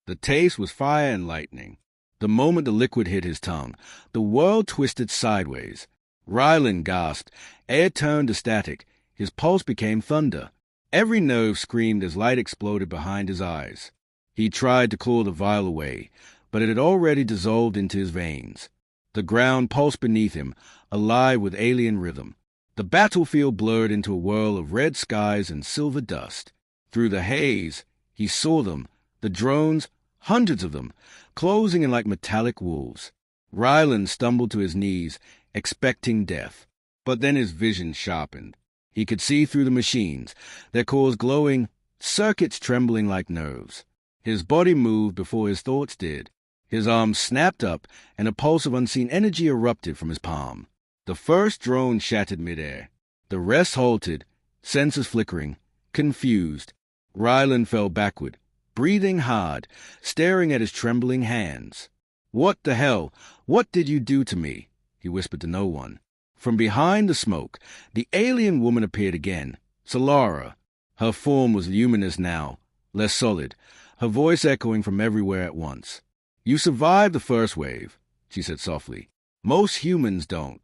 The taste was fire and lightning. The moment the liquid hit his tongue, the world twisted sideways. Ryland gasped. Air turned to static. His pulse became thunder. Every nerve screamed as light exploded behind his eyes. He tried to claw the vial away, but it had already dissolved into his veins. The ground pulsed beneath him, alive with alien rhythm. The battlefield blurred into a whirl of red skies and silver dust. Through the haze, he saw them, the drones, hundreds of them, closing in like metallic wolves. Ryland stumbled to his knees, expecting death. But then his vision sharpened. He could see through the machines, their cores glowing, circuits trembling like nerves. His body moved before his thoughts did. His arms snapped up, and a pulse of unseen energy erupted from his palm. The first drone shattered midair. The rest halted, sensors flickering, confused. Ryland fell backward, breathing hard, staring at his trembling hands. "What the hell? What did you do to me?" he whispered to no one. From behind the smoke, the alien woman appeared again, Solara. Her form was luminous now, less solid, her voice echoing from everywhere at once. "You survived the first wave," she said softly. "Most humans don't."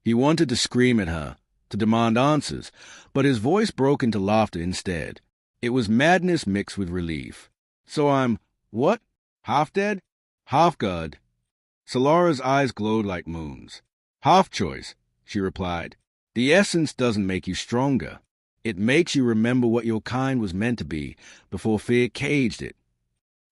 He wanted to scream at her, to demand answers, but his voice broke into laughter instead. It was madness mixed with relief. "So I'm, what? Half dead?" "Half god." Solara's eyes glowed like moons. "Half choice," she replied. "The essence doesn't make you stronger. It makes you remember what your kind was meant to be before fear caged it."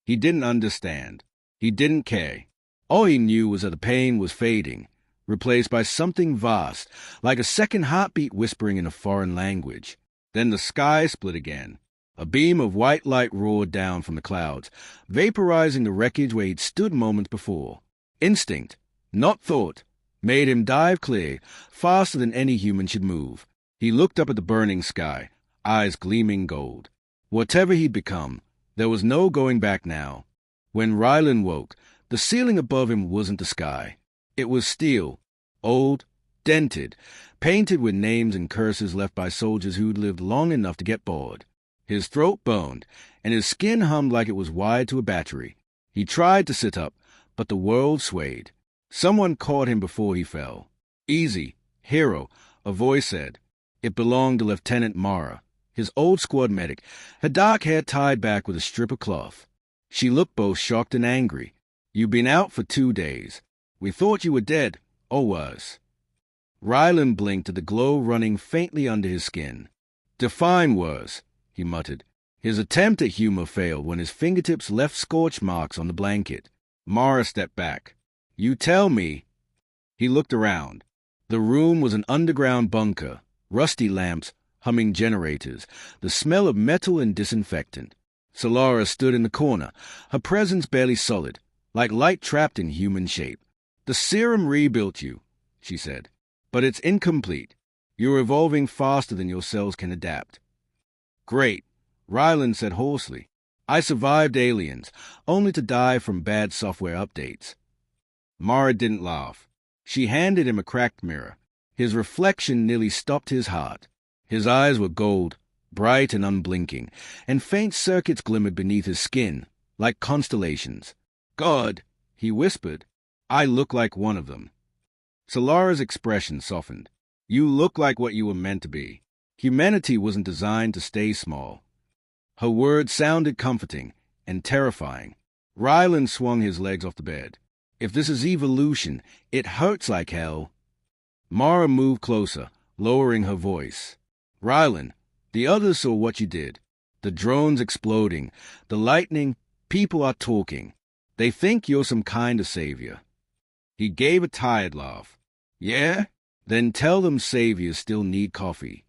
He didn't understand. He didn't care. All he knew was that the pain was fading, replaced by something vast, like a second heartbeat whispering in a foreign language. Then the sky split again. A beam of white light roared down from the clouds, vaporizing the wreckage where he'd stood moments before. Instinct, not thought, made him dive clear, faster than any human should move. He looked up at the burning sky, eyes gleaming gold. Whatever he'd become, there was no going back now. When Ryland woke, the ceiling above him wasn't the sky. It was steel, old, dented, painted with names and curses left by soldiers who'd lived long enough to get bored. His throat burned, and his skin hummed like it was wired to a battery. He tried to sit up, but the world swayed. Someone caught him before he fell. "Easy, hero," a voice said. It belonged to Lieutenant Mara, his old squad medic, her dark hair tied back with a strip of cloth. She looked both shocked and angry. "You've been out for 2 days. We thought you were dead, or worse." Ryland blinked at the glow running faintly under his skin. "Define worse," he muttered. His attempt at humor failed when his fingertips left scorch marks on the blanket. Mara stepped back. "You tell me." He looked around. The room was an underground bunker, rusty lamps, humming generators, the smell of metal and disinfectant. Solara stood in the corner, her presence barely solid, like light trapped in human shape. "The serum rebuilt you," she said, "but it's incomplete. You're evolving faster than your cells can adapt." "Great," Ryland said hoarsely. "I survived aliens, only to die from bad software updates." Mara didn't laugh. She handed him a cracked mirror. His reflection nearly stopped his heart. His eyes were gold, bright and unblinking, and faint circuits glimmered beneath his skin, like constellations. "God," he whispered, "I look like one of them." Solara's expression softened. "You look like what you were meant to be. Humanity wasn't designed to stay small." Her words sounded comforting and terrifying. Ryland swung his legs off the bed. "If this is evolution, it hurts like hell." Mara moved closer, lowering her voice. "Ryland, the others saw what you did. The drones exploding, the lightning, people are talking. They think you're some kind of savior." He gave a tired laugh. "Yeah? Then tell them saviors still need coffee."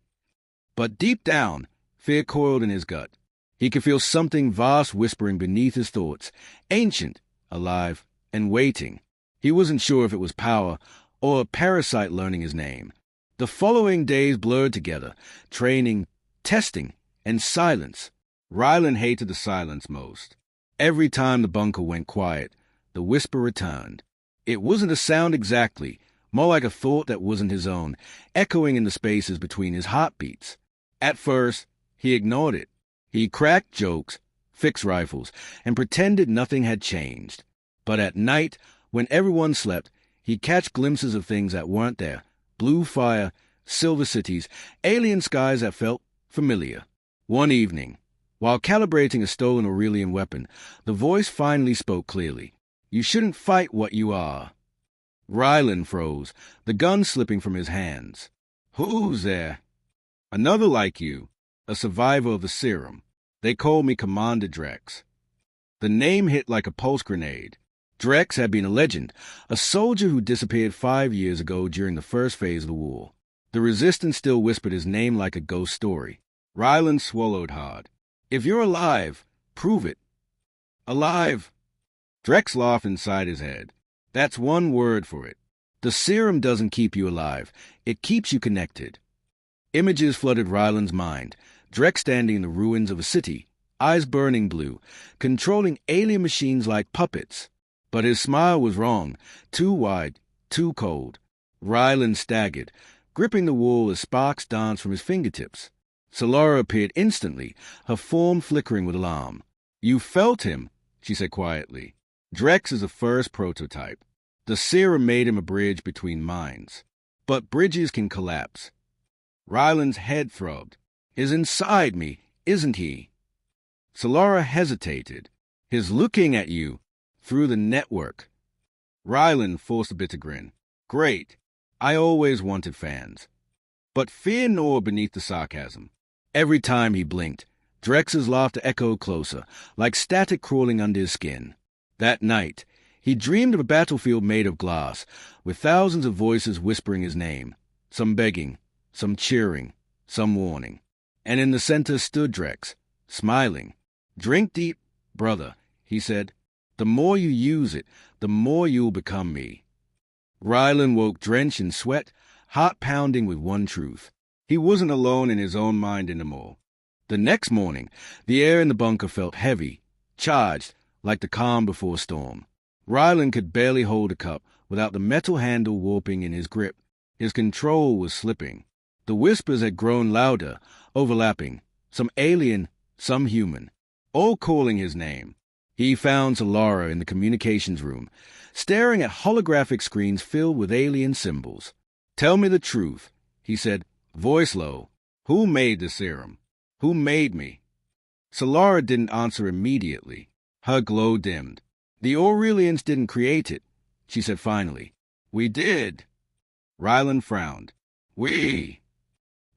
But deep down, fear coiled in his gut. He could feel something vast whispering beneath his thoughts, ancient, alive, and waiting. He wasn't sure if it was power or a parasite learning his name. The following days blurred together, training, testing, and silence. Ryland hated the silence most. Every time the bunker went quiet, the whisper returned. It wasn't a sound exactly, more like a thought that wasn't his own, echoing in the spaces between his heartbeats. At first, he ignored it. He cracked jokes, fixed rifles, and pretended nothing had changed. But at night, when everyone slept, he'd catch glimpses of things that weren't there. Blue fire, silver cities, alien skies that felt familiar. One evening, while calibrating a stolen Aurelian weapon, the voice finally spoke clearly. "You shouldn't fight what you are." Ryland froze, the gun slipping from his hands. "Who's there?" "Another like you, a survivor of the serum. They call me Commander Drex." The name hit like a pulse grenade. Drex had been a legend, a soldier who disappeared 5 years ago during the first phase of the war. The Resistance still whispered his name like a ghost story. Ryland swallowed hard. "If you're alive, prove it." "Alive?" Drex laughed inside his head. "That's one word for it. The serum doesn't keep you alive. It keeps you connected." Images flooded Ryland's mind. Drex standing in the ruins of a city, eyes burning blue, controlling alien machines like puppets. But his smile was wrong, too wide, too cold. Ryland staggered, gripping the wall as sparks danced from his fingertips. Solara appeared instantly, her form flickering with alarm. "You felt him," she said quietly. "Drex is a first prototype. The serum made him a bridge between minds. But bridges can collapse." Ryland's head throbbed. "Is inside me, isn't he?" Solara hesitated. "He's looking at you, through the network." Ryland forced a bitter grin. "Great. I always wanted fans." But fear gnawed beneath the sarcasm. Every time he blinked, Drex's laughter echoed closer, like static crawling under his skin. That night, he dreamed of a battlefield made of glass, with thousands of voices whispering his name, some begging, some cheering, some warning. And in the center stood Drex, smiling. "Drink deep, brother," he said. "The more you use it, the more you'll become me." Ryland woke drenched in sweat, heart pounding with one truth. He wasn't alone in his own mind anymore. The next morning, the air in the bunker felt heavy, charged, like the calm before a storm. Ryland could barely hold a cup without the metal handle warping in his grip. His control was slipping. The whispers had grown louder, overlapping, some alien, some human, all calling his name. He found Solara in the communications room, staring at holographic screens filled with alien symbols. "Tell me the truth," he said, voice low. "Who made the serum? Who made me?" Solara didn't answer immediately. Her glow dimmed. "The Aurelians didn't create it," she said finally. "We did." Ryland frowned. "We."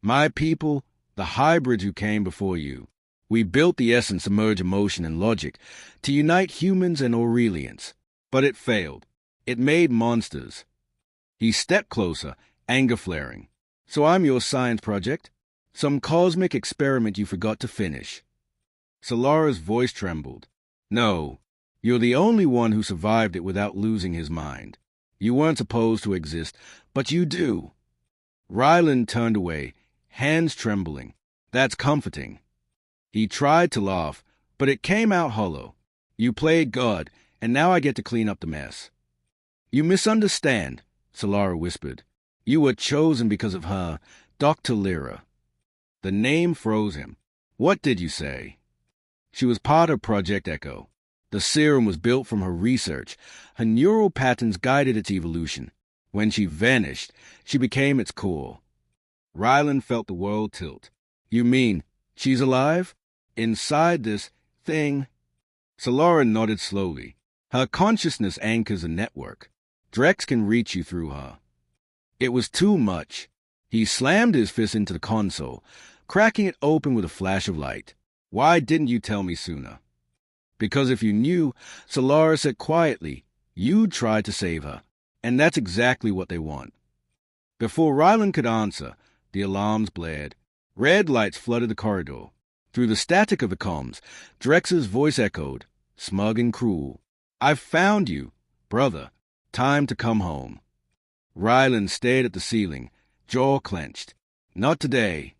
"My people, the hybrids who came before you. We built the essence to merge emotion and logic, to unite humans and Aurelians. But it failed. It made monsters." He stepped closer, anger flaring. "So I'm your science project? Some cosmic experiment you forgot to finish?" Solara's voice trembled. "No, you're the only one who survived it without losing his mind. You weren't supposed to exist, but you do." Ryland turned away, hands trembling. "That's comforting." He tried to laugh, but it came out hollow. "You played God, and now I get to clean up the mess." "You misunderstand," Solara whispered. "You were chosen because of her, Dr. Lyra." The name froze him. "What did you say?" "She was part of Project Echo. The serum was built from her research. Her neural patterns guided its evolution. When she vanished, she became its core." Ryland felt the world tilt. "You mean she's alive? Inside this thing?" Solara nodded slowly. "Her consciousness anchors a network. Drex can reach you through her." It was too much. He slammed his fist into the console, cracking it open with a flash of light. "Why didn't you tell me sooner?" "Because if you knew," Solara said quietly, "you'd try to save her. And that's exactly what they want." Before Ryland could answer, the alarms blared. Red lights flooded the corridor. Through the static of the comms, Drex's voice echoed, smug and cruel. "I've found you, brother. Time to come home." Ryland stared at the ceiling, jaw clenched. "Not today."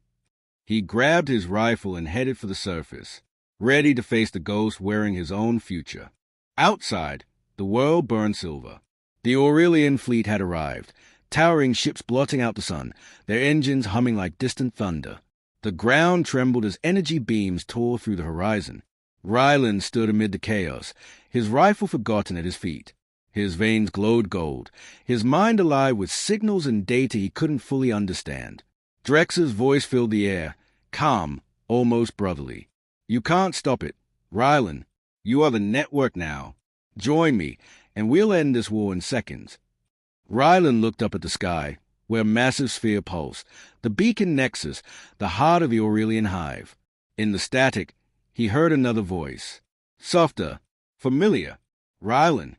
He grabbed his rifle and headed for the surface, ready to face the ghost wearing his own future. Outside, the world burned silver. The Aurelian fleet had arrived, towering ships blotting out the sun, their engines humming like distant thunder. The ground trembled as energy beams tore through the horizon. Ryland stood amid the chaos, his rifle forgotten at his feet. His veins glowed gold, his mind alive with signals and data he couldn't fully understand. Drex's voice filled the air, calm, almost brotherly. "You can't stop it. Ryland, you are the network now. Join me, and we'll end this war in seconds." Ryland looked up at the sky, where a massive sphere pulsed, the beacon nexus, the heart of the Aurelian hive. In the static, he heard another voice. Softer, familiar. "Ryland."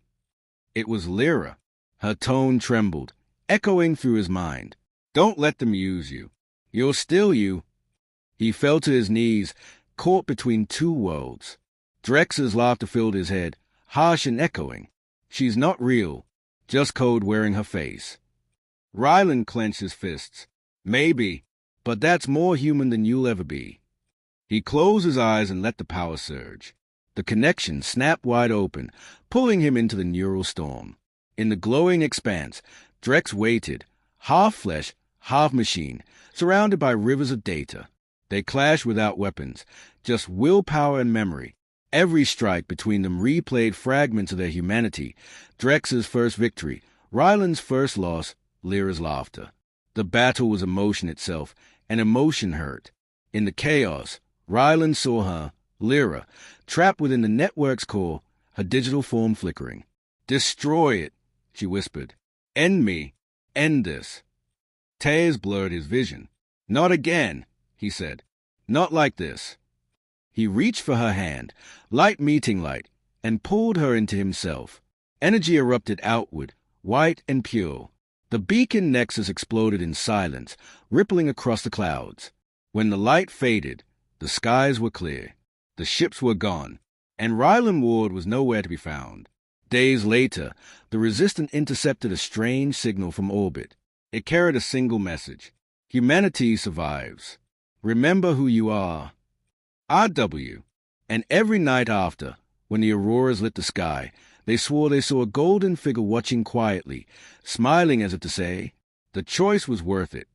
It was Lyra. Her tone trembled, echoing through his mind. "Don't let them use you. You're still you." He fell to his knees, caught between two worlds. Drex's laughter filled his head, harsh and echoing. "She's not real, just code wearing her face." Ryland clenched his fists. "Maybe, but that's more human than you'll ever be." He closed his eyes and let the power surge. The connection snapped wide open, pulling him into the neural storm. In the glowing expanse, Drex waited, half flesh, half machine, surrounded by rivers of data. They clashed without weapons, just willpower and memory. Every strike between them replayed fragments of their humanity. Drex's first victory, Ryland's first loss, Lyra's laughter. The battle was emotion itself, and emotion hurt. In the chaos, Ryland saw her, Lyra, trapped within the network's core, her digital form flickering. "Destroy it," she whispered. "End me. End this." Tears blurred his vision. "Not again," he said. "Not like this." He reached for her hand, light meeting light, and pulled her into himself. Energy erupted outward, white and pure. The beacon nexus exploded in silence, rippling across the clouds. When the light faded, the skies were clear. The ships were gone, and Ryland Ward was nowhere to be found. Days later, the Resistance intercepted a strange signal from orbit. It carried a single message. "Humanity survives. Remember who you are." RW. And every night after, when the auroras lit the sky, they swore they saw a golden figure watching quietly, smiling as if to say, "The choice was worth it."